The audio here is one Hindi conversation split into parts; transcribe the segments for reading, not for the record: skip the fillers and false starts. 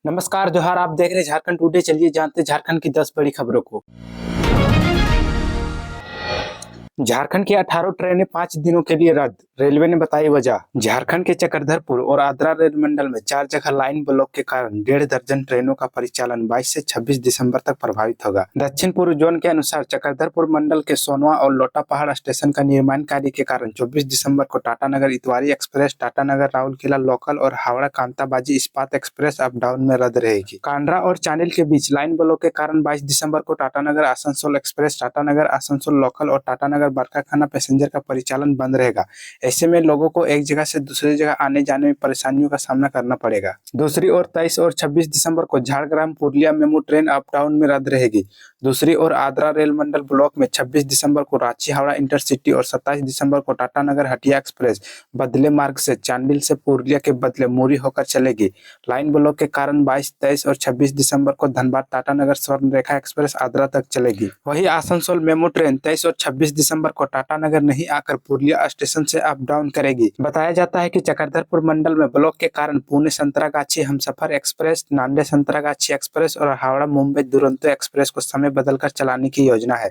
नमस्कार जोहार। आप देख रहे हैं झारखंड टुडे। चलिए जानते हैं झारखंड की 10 बड़ी खबरों को। झारखंड की 18 ट्रेनें 5 दिनों के लिए रद्द, रेलवे ने बताई वजह। झारखंड के चक्रधरपुर और आद्रा रेल मंडल में 4 जगह लाइन ब्लॉक के कारण 1.5 दर्जन ट्रेनों का परिचालन 22 से 26 दिसंबर तक प्रभावित होगा। दक्षिण पूर्व जोन के अनुसार चक्रधरपुर मंडल के सोनवा और लोटा पहाड़ स्टेशन का निर्माण कार्य के कारण 24 दिसंबर को टाटानगर इतवारी एक्सप्रेस, टाटानगर राउरकेला लोकल और हावड़ा कांताबाजी इस्पात एक्सप्रेस अप डाउन में रद्द रहेगी। कांड्रा और चांडिल के बीच लाइन ब्लॉक के कारण 22 दिसंबर को टाटानगर आसनसोल एक्सप्रेस, टाटानगर आसनसोल लोकल और टाटानगर बरकाखाना पैसेंजर का परिचालन बंद रहेगा। ऐसे में लोगों को एक जगह से दूसरी जगह आने जाने में परेशानियों का सामना करना पड़ेगा। दूसरी ओर 23 और 26 दिसंबर को Jhargram Purulia MEMU train up down में रद्द रहेगी। दूसरी ओर आद्रा रेल मंडल ब्लॉक में 26 दिसंबर को रांची हावड़ा इंटरसिटी और 27 दिसंबर को टाटानगर हटिया एक्सप्रेस बदले मार्ग से चांडिल से पुरलिया के बदले मुरी होकर चलेगी। लाइन ब्लॉक के कारण 22, 23 और 26 दिसंबर को धनबाद टाटानगर स्वर्ण रेखा एक्सप्रेस आद्रा तक चलेगी। वहीं आसनसोल मेमू ट्रेन 23 और 26 दिसंबर को टाटानगर नहीं आकर पुरलिया स्टेशन से अप डाउन करेगी। बताया जाता है कि चक्रधरपुर मंडल में ब्लॉक के कारण पुणे संतरागाछी हमसफर एक्सप्रेस, नांदेड़ संतरागाछी एक्सप्रेस और हावड़ा मुंबई दुरंतो एक्सप्रेस को समय बदलकर चलाने की योजना है।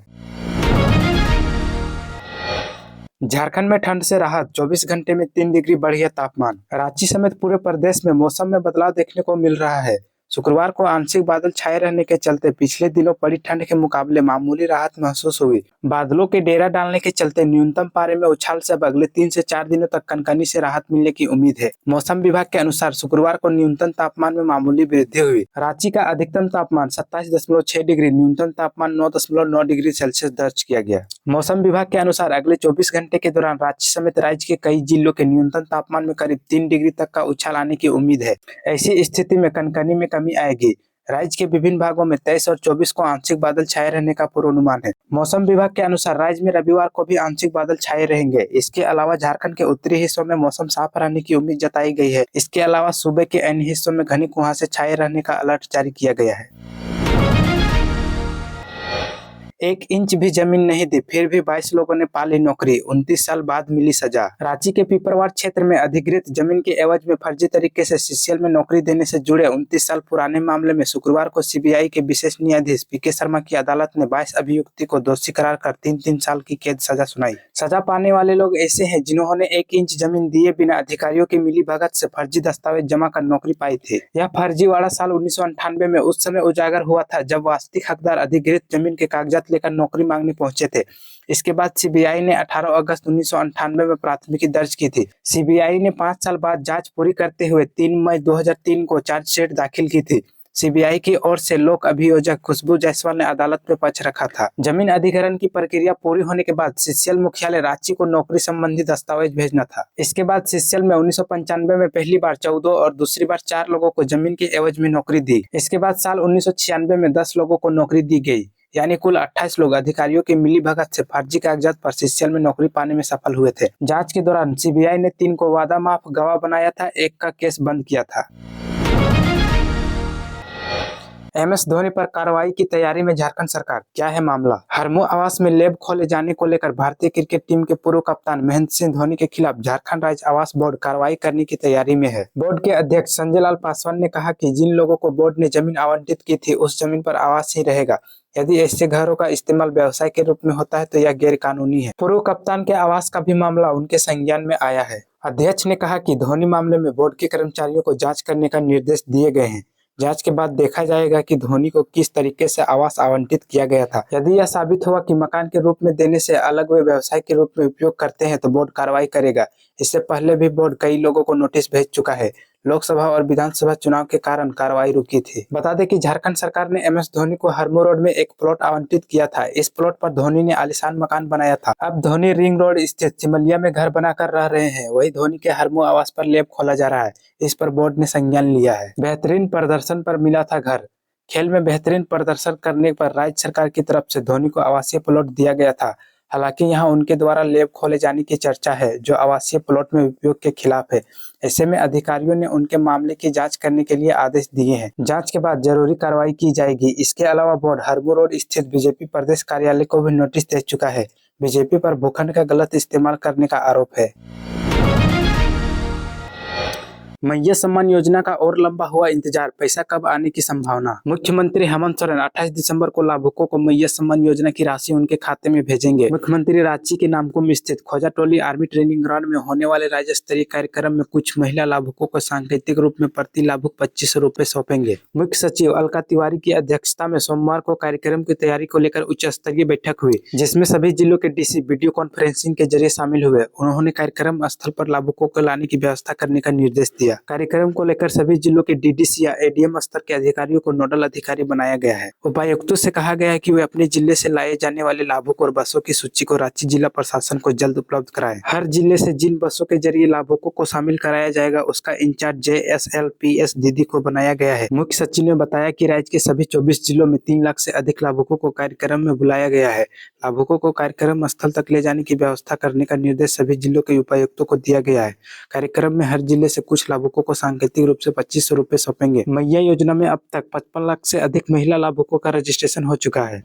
झारखंड में ठंड से राहत, 24 घंटे में 3 डिग्री बढ़ी है तापमान। रांची समेत पूरे प्रदेश में मौसम में बदलाव देखने को मिल रहा है। शुक्रवार को आंशिक बादल छाए रहने के चलते पिछले दिनों पड़ी ठंड के मुकाबले मामूली राहत महसूस हुई। बादलों के डेरा डालने के चलते न्यूनतम पारे में उछाल से अब अगले 3 से 4 दिनों तक कनकनी से राहत मिलने की उम्मीद है। मौसम विभाग के अनुसार शुक्रवार को न्यूनतम तापमान में मामूली वृद्धि हुई। रांची का अधिकतम तापमान 27.6 डिग्री, न्यूनतम तापमान 9.9 डिग्री सेल्सियस दर्ज किया गया। मौसम विभाग के अनुसार अगले 24 घंटे के दौरान रांची समेत राज्य के कई जिलों के न्यूनतम तापमान में करीब 3 डिग्री तक का उछाल आने की उम्मीद है। ऐसी स्थिति में कनकनी में कमी आएगी। राज्य के विभिन्न भागों में 23 और 24 को आंशिक बादल छाए रहने का पूर्वानुमान है। मौसम विभाग के अनुसार राज्य में रविवार को भी आंशिक बादल छाए रहेंगे। इसके अलावा झारखंड के उत्तरी हिस्सों में मौसम साफ रहने की उम्मीद जताई गई है। इसके अलावा सूबे के अन्य हिस्सों में घनी कुहासे छाए रहने का अलर्ट जारी किया गया है। 1 इंच भी जमीन नहीं दी, फिर भी 22 लोगों ने पाली नौकरी, 29 साल बाद मिली सजा। रांची के पिपरवार क्षेत्र में अधिकृत जमीन के एवज में फर्जी तरीके से सीसीएल में नौकरी देने से जुड़े 29 साल पुराने मामले में शुक्रवार को सीबीआई के विशेष न्यायाधीश पीके शर्मा की अदालत ने 22 अभियुक्ति को दोषी करार कर 3-3 साल की कैद सजा सुनाई। सजा पाने वाले लोग ऐसे हैं जिन्होंने 1 इंच जमीन दिए बिना अधिकारियों की मिलीभगत से फर्जी दस्तावेज जमा कर नौकरी पाई थी। यह फर्जीवाड़ा साल 1998 में उस समय उजागर हुआ था जब वास्तविक हकदार अधिकृत जमीन के कागजात लेकर नौकरी मांगने पहुंचे थे। इसके बाद सीबीआई ने 18 अगस्त 1998 में प्राथमिकी दर्ज की थी। सीबीआई ने 5 साल बाद जांच पूरी करते हुए 3 मई 2003 को चार्जशीट दाखिल की थी। सीबीआई की ओर से लोक अभियोजक खुशबू जायसवाल ने अदालत में पक्ष रखा था। जमीन अधिग्रहण की प्रक्रिया पूरी होने के बाद सीसीएल मुख्यालय रांची को नौकरी संबंधी दस्तावेज भेजना था। इसके बाद सीसीएल में 1995 में पहली बार 14 और दूसरी बार 4 लोगों को जमीन के एवज में नौकरी दी। इसके बाद साल 1996 में 10 लोगों को नौकरी दी गई, यानी कुल 28 लोग अधिकारियों की मिलीभगत से फर्जी कागजात पर सीसीएल में नौकरी पाने में सफल हुए थे। जांच के दौरान सीबीआई ने 3 को वादा माफ गवाह बनाया था, 1 का केस बंद किया था। एमएस धोनी पर कार्रवाई की तैयारी में झारखंड सरकार, क्या है मामला? हरमू आवास में लैब खोले जाने को लेकर भारतीय क्रिकेट टीम के पूर्व कप्तान महेंद्र सिंह धोनी के खिलाफ झारखंड राज्य आवास बोर्ड कार्रवाई करने की तैयारी में है। बोर्ड के अध्यक्ष संजय लाल पासवान ने कहा कि जिन लोगों को बोर्ड ने जमीन आवंटित की थी उस जमीन पर आवास ही रहेगा। यदि ऐसे घरों का इस्तेमाल व्यवसाय के रूप में होता है तो यह गैर कानूनी है। पूर्व कप्तान के आवास का भी मामला उनके संज्ञान में आया है। अध्यक्ष ने कहा कि धोनी मामले में बोर्ड के कर्मचारियों को जांच करने का निर्देश दिए गए हैं। जांच के बाद देखा जाएगा कि धोनी को किस तरीके से आवास आवंटित किया गया था। यदि यह साबित हुआ कि मकान के रूप में देने से अलग वे व्यवसाय के रूप में उपयोग करते हैं तो बोर्ड कार्रवाई करेगा। इससे पहले भी बोर्ड कई लोगों को नोटिस भेज चुका है। लोकसभा और विधानसभा चुनाव के कारण कार्रवाई रुकी थी। बता दें कि झारखंड सरकार ने एमएस धोनी को हरमू रोड में एक प्लॉट आवंटित किया था। इस प्लॉट पर धोनी ने आलीशान मकान बनाया था। अब धोनी रिंग रोड स्थित सिमलिया में घर बनाकर रह रहे हैं। वही धोनी के हरमू आवास पर लैब खोला जा रहा है। इस पर बोर्ड ने संज्ञान लिया है। बेहतरीन प्रदर्शन पर मिला था घर। खेल में बेहतरीन प्रदर्शन करने पर राज्य सरकार की तरफ से धोनी को आवासीय प्लॉट दिया गया था। हालांकि यहां उनके द्वारा लैब खोले जाने की चर्चा है जो आवासीय प्लॉट में उपयोग के खिलाफ है। ऐसे में अधिकारियों ने उनके मामले की जांच करने के लिए आदेश दिए हैं। जांच के बाद जरूरी कार्रवाई की जाएगी। इसके अलावा बोर्ड हरमू रोड स्थित बीजेपी प्रदेश कार्यालय को भी नोटिस दे चुका है। बीजेपी पर भूखंड का गलत इस्तेमाल करने का आरोप है। मैया सम्मान योजना का और लंबा हुआ इंतजार, पैसा कब आने की संभावना। मुख्यमंत्री हेमंत सोरेन 28 दिसंबर को लाभुकों को मैया सम्मान योजना की राशि उनके खाते में भेजेंगे। मुख्यमंत्री रांची के नामकुम में स्थित खोजाटोली आर्मी ट्रेनिंग ग्राउंड में होने वाले राज्य स्तरीय कार्यक्रम में कुछ महिला लाभुकों को सांकेतिक रूप में प्रति लाभुक 2500 रुपए सौंपेंगे। मुख्य सचिव अलका तिवारी की अध्यक्षता में सोमवार को कार्यक्रम की तैयारी को लेकर उच्च स्तरीय बैठक हुई, जिसमें सभी जिलों के डीसी वीडियो कॉन्फ्रेंसिंग के जरिए शामिल हुए। उन्होंने कार्यक्रम स्थल पर लाभुकों को लाने की व्यवस्था करने का निर्देश दिया। कार्यक्रम को लेकर सभी जिलों के डीडीसी या एडीएम स्तर के अधिकारियों को नोडल अधिकारी बनाया गया है। उपायुक्तों से कहा गया है कि वे अपने जिले से लाए जाने वाले लाभुक और बसों की सूची को रांची जिला प्रशासन को जल्द उपलब्ध कराएं। हर जिले से जिन बसों के जरिए लाभुकों को शामिल कराया जाएगा, उसका इंचार्ज JSLPS दीदी को बनाया गया है। मुख्य सचिव ने बताया कि राज्य के सभी 24 जिलों में 3 लाख से अधिक लाभुकों को कार्यक्रम में बुलाया गया है। लाभुकों को कार्यक्रम स्थल तक ले जाने की व्यवस्था करने का निर्देश सभी जिलों के उपायुक्तों को दिया गया है। कार्यक्रम में हर जिले से कुछ लाभुकों को सांकेतिक रूप से 2500 रुपए सौंपेंगे। मैया योजना में अब तक 55 लाख से अधिक महिला लाभुकों का रजिस्ट्रेशन हो चुका है।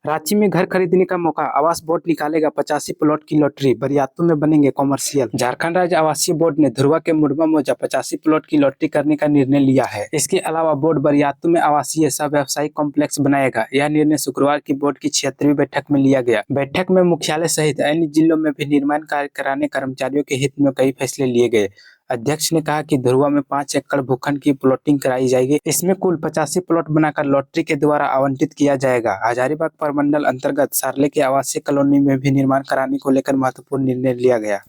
रांची में घर खरीदने का मौका, आवास बोर्ड निकालेगा 85 प्लॉट की लॉटरी, बरियातों में बनेंगे कॉमर्शियल। झारखंड राज्य आवासीय बोर्ड ने धुरवा के मुड़मा मौजा 85 प्लॉट की लॉटरी करने का निर्णय लिया है। इसके अलावा बोर्ड बरियातों में आवासीय सह व्यावसायिक कॉम्प्लेक्स बनाएगा। यह निर्णय शुक्रवार की बोर्ड की 76वीं बैठक में लिया गया। बैठक में मुख्यालय सहित अन्य जिलों में भी निर्माण कार्य कराने कर्मचारियों के हित में कई फैसले लिए गए। अध्यक्ष ने कहा कि धुरवा में 5 एकड़ भूखंड की प्लॉटिंग कराई जाएगी। इसमें कुल 85 प्लॉट बनाकर लॉटरी के द्वारा आवंटित किया जाएगा। हजारीबाग प्रमंडल अंतर्गत सारले के आवासीय कॉलोनी में भी निर्माण कराने को लेकर महत्वपूर्ण निर्णय लिया गया।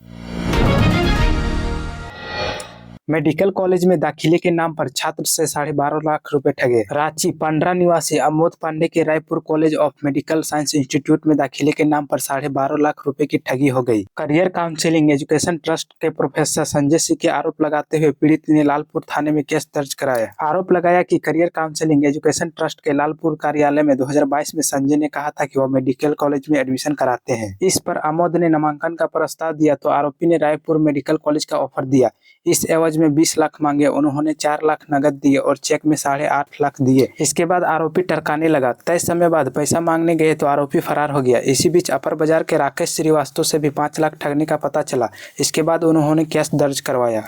मेडिकल कॉलेज में दाखिले के नाम पर छात्र से 12.5 लाख रुपए ठगे। रांची पांड्रा निवासी अमोद पांडे के Raipur college of medical science institute में दाखिले के नाम पर 12.5 लाख रुपए की ठगी हो गई। करियर काउंसलिंग एजुकेशन ट्रस्ट के प्रोफेसर संजय सिंह के आरोप लगाते हुए पीड़ित ने लालपुर थाने में केस दर्ज कराया। आरोप लगाया कि करियर काउंसलिंग एजुकेशन ट्रस्ट के लालपुर कार्यालय में 2022 में संजय ने कहा था कि वह मेडिकल कॉलेज में एडमिशन कराते हैं। इस पर अमोद ने नामांकन का प्रस्ताव दिया तो आरोपी ने रायपुर मेडिकल कॉलेज का ऑफर दिया। इस एवज में 20 लाख मांगे। उन्होंने 4 लाख नगद दिए और चेक में 8.5 लाख दिए। इसके बाद आरोपी टरकाने लगा। तय समय बाद पैसा मांगने गए तो आरोपी फरार हो गया। इसी बीच अपर बाजार के राकेश श्रीवास्तव से भी 5 लाख ठगने का पता चला। इसके बाद उन्होंने केस दर्ज करवाया।